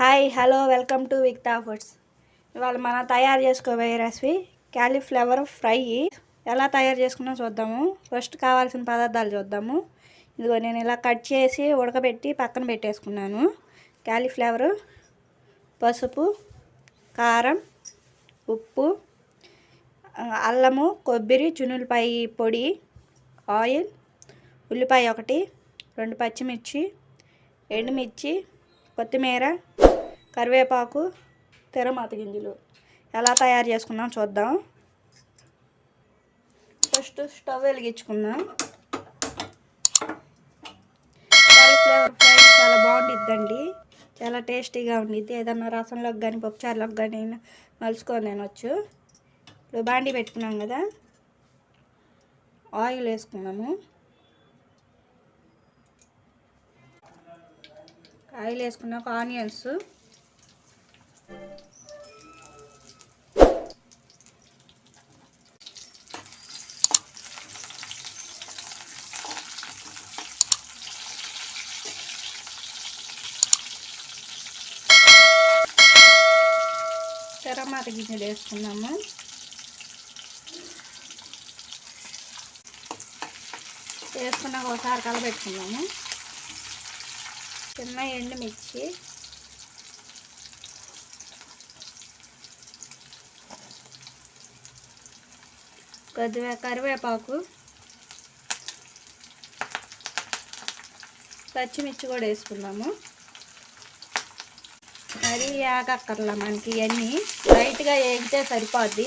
Hi hello welcome to Vikta foods. ఇవాళ మనం తయారు చేసుకోబోయే రెసిపీ క్యాలీఫ్లవర్ ఫ్రై. ఎలా తయారు చేసుకున్నా చూద్దాము. ఫస్ట్ కావాల్సిన పదార్థాలు చూద్దాము. ఇదిగో నేను ఇలా కట్ చేసి ఉడకబెట్టి పక్కన పెట్టేసుకున్నాను. క్యాలీఫ్లవర్, పసుపు, కారం, ఉప్పు, అల్లము, కొబ్బరి, చున్నులపాయ పొడి, ఆయిల్, ఉల్లిపాయ ఒకటి, 2 పచ్చిమిర్చి, ఎండుమిర్చి, కొత్తిమీర, కరివేపాకు, తెరమాత గింజలు. ఎలా తయారు చేసుకుందాం చూద్దాం. ఫస్ట్ స్టవ్ వెలిగించుకుందాం. కాలీఫ్లవర్ ఫ్రై చాలా బాగుండిద్దండి, చాలా టేస్టీగా ఉండిద్ది. ఏదన్నా రసంలోకి కానీ పప్పుచారులోకి కానీ మలుచుకొని తినొచ్చు. ఇప్పుడు బాండి పెట్టుకున్నాం కదా, ఆయిల్ వేసుకున్నాము. ఆయిల్ వేసుకున్నాక ఆనియన్స్, టమాటా గింజలు వేసుకున్నాము. వేసుకున్నాక ఒకసారి కలపెట్టుకున్నాము. చిన్న ఎండుమిర్చి, కొద్దిగా కరివేపాకు, పచ్చిమిర్చి కూడా వేసుకున్నాము. మరీ వేగక్కర్లా మనకి, ఇవన్నీ లైట్గా వేగితే సరిపోద్ది.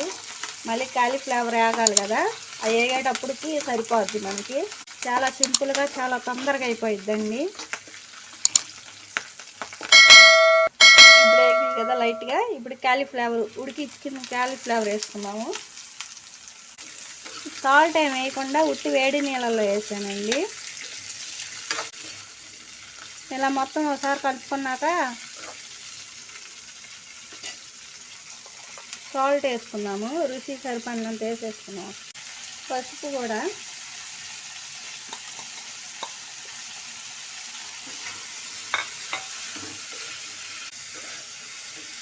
మళ్ళీ కాలీఫ్లవర్ వేగాలి కదా, అది వేగేటప్పటికి సరిపోద్ది మనకి. చాలా సింపుల్గా చాలా తొందరగా అయిపోయిద్దండి. ఇప్పుడు వేగినాయి కదా లైట్గా. ఇప్పుడు కాలీఫ్లవర్ ఉడికిచ్చిన కాలీఫ్లవర్ వేసుకున్నాము. సాల్ట్ ఏమి వేయకుండా ఉత్తి వేడి నీళ్ళల్లో వేసానండి. ఇలా మొత్తం ఒకసారి కలుపుకున్నాక సాల్ట్ వేసుకున్నాము. రుచి సరిపడినంత వేసేసుకున్నాము. పసుపు కూడా,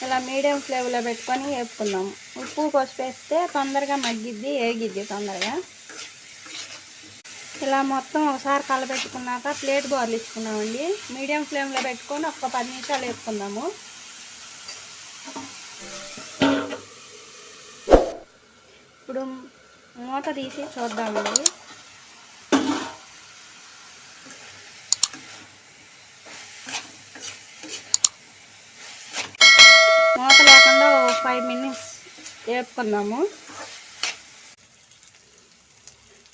ఇలా మీడియం ఫ్లేమ్లో పెట్టుకొని వేపుకున్నాము. ఉప్పు పసుపు వేస్తే తొందరగా మగ్గిద్ది, వేగిద్ది తొందరగా. ఇలా మొత్తం ఒకసారి కలపెట్టుకున్నాక ప్లేట్ బోర్లించుకున్నామండి. మీడియం ఫ్లేమ్లో పెట్టుకొని ఒక 10 నిమిషాలు వేపుకున్నాము. ఇప్పుడు మూత తీసి చూద్దామండి. మూత లేకుండా 5 మినిట్స్ వేపుకుందాము.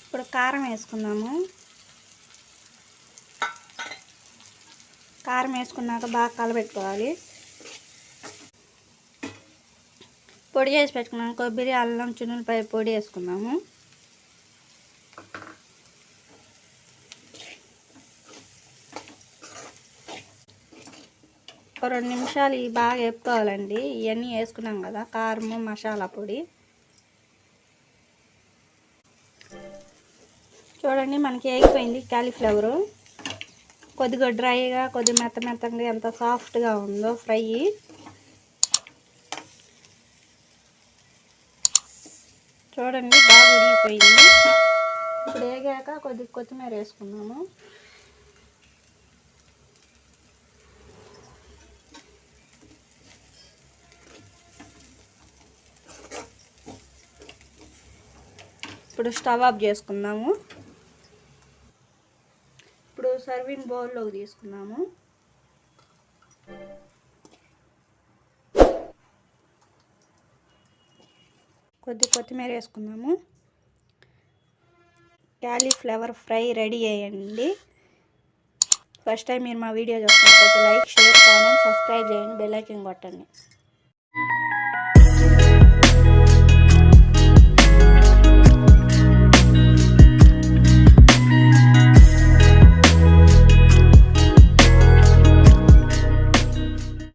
ఇప్పుడు కారం వేసుకుందాము. కారం వేసుకున్నాక బాగా కలబెట్టుకోవాలి. పొడి చేసి పెట్టుకున్నాము. కొబ్బరి, అల్లం, చున్నులపాయ పొడి వేసుకున్నాము. ఒక 2 నిమిషాలు ఇవి బాగా వేపుకోవాలండి. ఇవన్నీ వేసుకున్నాం కదా, కారము, మసాలా పొడి. చూడండి మనకి వేగిపోయింది కాలీఫ్లవరు. కొద్దిగా డ్రైగా, కొద్దిగా మెత్తగా, ఎంత సాఫ్ట్గా ఉందో ఫ్రై. చూడండి బాగా ఉడికిపోయింది. ఇప్పుడు వేగాక కొద్దిగా కొత్తిమీర వేసుకున్నాము. ఇప్పుడు స్టవ్ ఆఫ్ చేసుకుందాము. ఇప్పుడు సర్వింగ్ బౌల్లోకి తీసుకున్నాము. కొద్దిగా కొత్తిమీర వేసుకున్నాము. క్యాలీఫ్లవర్ ఫ్రై రెడీ అయ్యండి. ఫస్ట్ టైం మీరు మా వీడియో చూస్తున్నట్లయితే లైక్, షేర్, కామెంట్, సబ్స్క్రైబ్ చేయండి, బెల్ ఐకాన్ కొట్టండి.